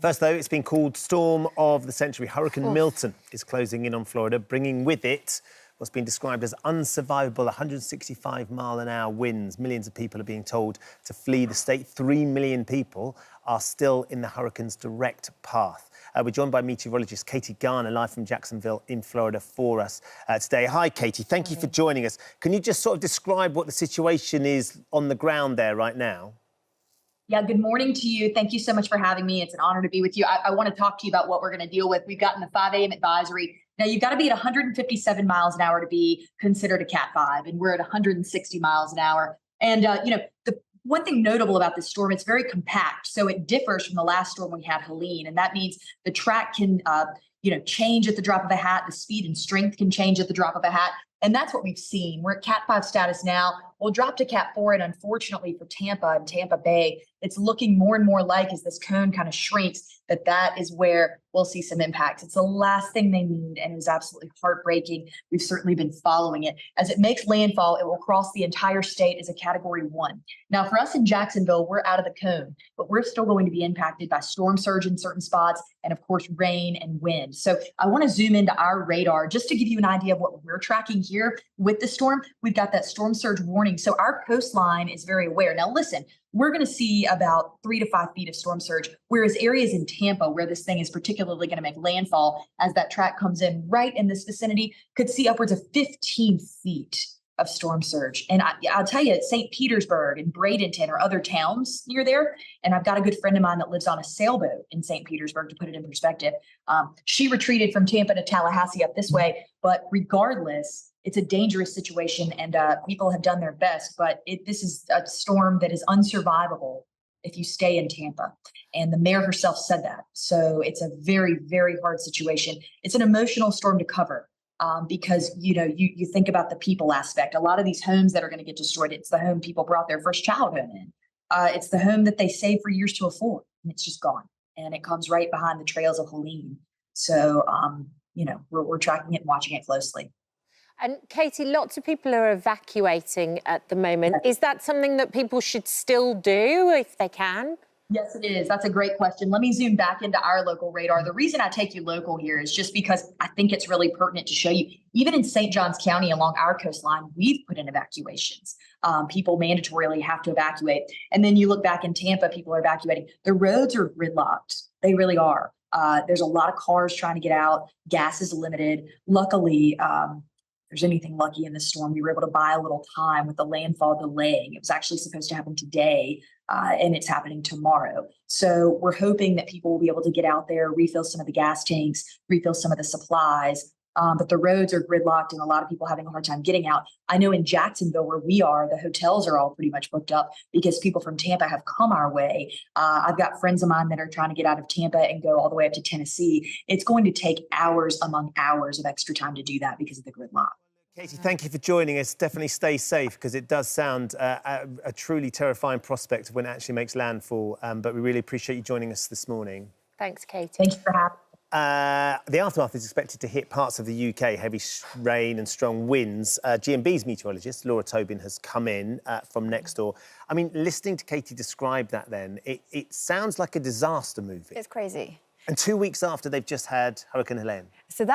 First, though, it's been called Storm of the Century. Hurricane Milton is closing in on Florida, bringing with it what's been described as unsurvivable 165-mile-an-hour winds. Millions of people are being told to flee the state. 3 million people are still in the hurricane's direct path. We're joined by meteorologist Katie Garner, live from Jacksonville in Florida for us today. Hi, Katie. Thank you for joining us. Can you just sort of describe what the situation is on the ground there right now? Yeah, good morning to you. Thank you so much for having me. It's an honor to be with you. I want to talk to you about what we're going to deal with. We've gotten the 5 a.m. advisory. Now, you've got to be at 157 miles an hour to be considered a Cat 5, and we're at 160 miles an hour. And, the one thing notable about this storm, it's very compact. So it differs from the last storm we had, Helene. And that means the track can, change at the drop of a hat. The speed and strength can change at the drop of a hat. And that's what we've seen. We're at Cat 5 status now. We'll drop to Cat 4. And unfortunately for Tampa and Tampa Bay, it's looking more and more like, as this cone kind of shrinks, that is where we'll see some impacts. It's the last thing they need, and it was absolutely heartbreaking. We've certainly been following it. As it makes landfall, it will cross the entire state as a Category 1. Now, for us in Jacksonville, we're out of the cone, but we're still going to be impacted by storm surge in certain spots and, of course, rain and wind. So I want to zoom into our radar just to give you an idea of what we're tracking here with the storm. We've got that storm surge warning. So our coastline is very aware. Now, listen, we're going to see about 3 to 5 feet of storm surge, whereas areas in Tampa where this thing is particularly going to make landfall as that track comes in right in this vicinity could see upwards of 15 feet of storm surge. And I'll tell you, St. Petersburg and Bradenton are other towns near there. And I've got a good friend of mine that lives on a sailboat in St. Petersburg, to put it in perspective. She retreated from Tampa to Tallahassee up this way. But regardless, it's a dangerous situation, and people have done their best. But this is a storm that is unsurvivable if you stay in Tampa. And the mayor herself said that. So it's a very, very hard situation. It's an emotional storm to cover. Because, you think about the people aspect. A lot of these homes that are going to get destroyed, it's the home people brought their first child home in. It's the home that they saved for years to afford, and it's just gone. And it comes right behind the trails of Helene. So, we're tracking it and watching it closely. And Katie, lots of people are evacuating at the moment. Is that something that people should still do if they can? Yes, it is. That's a great question. Let me zoom back into our local radar. The reason I take you local here is just because I think it's really pertinent to show you, even in St. Johns County along our coastline, we've put in evacuations. People mandatorily have to evacuate. And then you look back in Tampa, people are evacuating. The roads are gridlocked. They really are. There's a lot of cars trying to get out. Gas is limited. Luckily, there's anything lucky in this storm, we were able to buy a little time with the landfall delaying. It was actually supposed to happen today, and it's happening tomorrow. So we're hoping that people will be able to get out there, refill some of the gas tanks, refill some of the supplies. But the roads are gridlocked and a lot of people having a hard time getting out. I know in Jacksonville, where we are, the hotels are all pretty much booked up because people from Tampa have come our way. I've got friends of mine that are trying to get out of Tampa and go all the way up to Tennessee. It's going to take hours among hours of extra time to do that because of the gridlock. Katie, thank you for joining us. Definitely stay safe, because it does sound a truly terrifying prospect when it actually makes landfall. But we really appreciate you joining us this morning. Thanks, Katie. Thank you for having me. The aftermath is expected to hit parts of the UK, heavy rain and strong winds. GMB's meteorologist, Laura Tobin, has come in from next door. I mean, listening to Katie describe that then, it sounds like a disaster movie. It's crazy. And 2 weeks after they've just had Hurricane Helene. So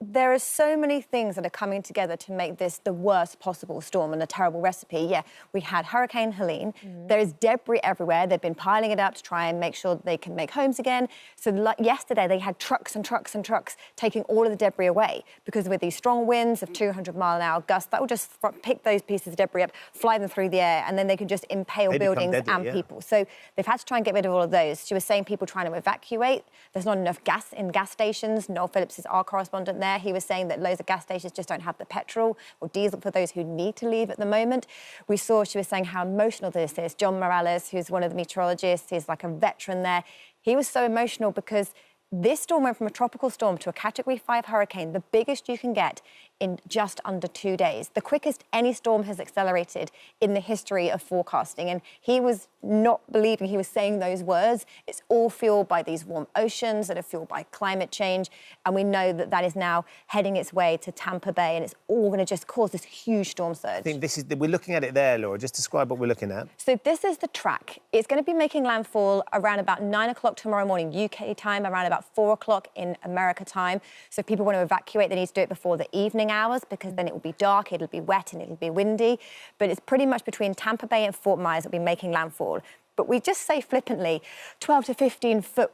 there are so many things that are coming together to make this the worst possible storm and a terrible recipe. Yeah, we had Hurricane Helene. There is debris everywhere. They've been piling it up to try and make sure they can make homes again. So yesterday they had trucks and trucks and trucks taking all of the debris away, because with these strong winds of 200-mile-an-hour gusts, that will just pick those pieces of debris up, fly them through the air, and then they can just impale buildings and people. So they've had to try and get rid of all of those. She was saying people trying to evacuate. There's not enough gas in gas stations. Noel Phillips is our correspondent there. He was saying that loads of gas stations just don't have the petrol or diesel for those who need to leave at the moment. She was saying how emotional this is. John Morales, who's one of the meteorologists, he's like a veteran there. He was so emotional because this storm went from a tropical storm to a Category 5 hurricane, the biggest you can get in just under 2 days, the quickest any storm has accelerated in the history of forecasting. And he was not believing he was saying those words. It's all fueled by these warm oceans that are fueled by climate change. And we know that that is now heading its way to Tampa Bay, and it's all going to just cause this huge storm surge. I think we're looking at it there, Laura. Just describe what we're looking at. So this is the track. It's going to be making landfall around about 9 o'clock tomorrow morning, UK time, around about 4 o'clock in America time. So if people want to evacuate, they need to do it before the evening hours, because then it will be dark, it'll be wet and it'll be windy. But it's pretty much between Tampa Bay and Fort Myers that will be making landfall. But we just say flippantly, 12 to 15 foot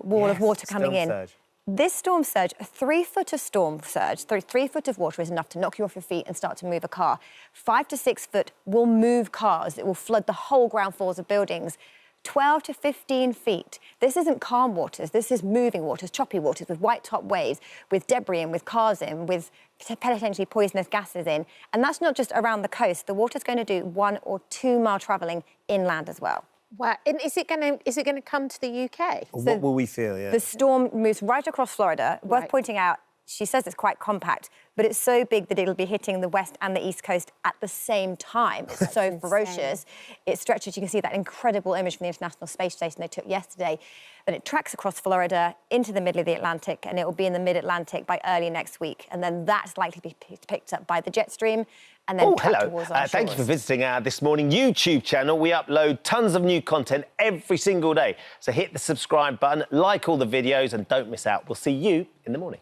wall of water coming in. Surge. This storm surge, a 3 foot of storm surge, 3 foot of water is enough to knock you off your feet and start to move a car. 5 to 6 foot will move cars. It will flood the whole ground floors of buildings. 12 to 15 feet. This isn't calm waters. This is moving waters, choppy waters with white top waves, with debris in, with cars in, with potentially poisonous gases in. And that's not just around the coast. The water's going to do 1 or 2 mile travelling inland as well. Wow. And is it going to come to the UK? What will we feel, yeah? The storm moves right across Florida. Right. Worth pointing out, she says it's quite compact, but it's so big that it'll be hitting the west and the east coast at the same time. It's so ferocious. It stretches. You can see that incredible image from the International Space Station they took yesterday. Then it tracks across Florida into the middle of the Atlantic, and it will be in the mid-Atlantic by early next week. And then that's likely to be picked up by the jet stream and then tracked towards our Thank you shores. for visiting our This Morning YouTube channel. We upload tons of new content every single day. So hit the subscribe button, like all the videos, and don't miss out. We'll see you in the morning.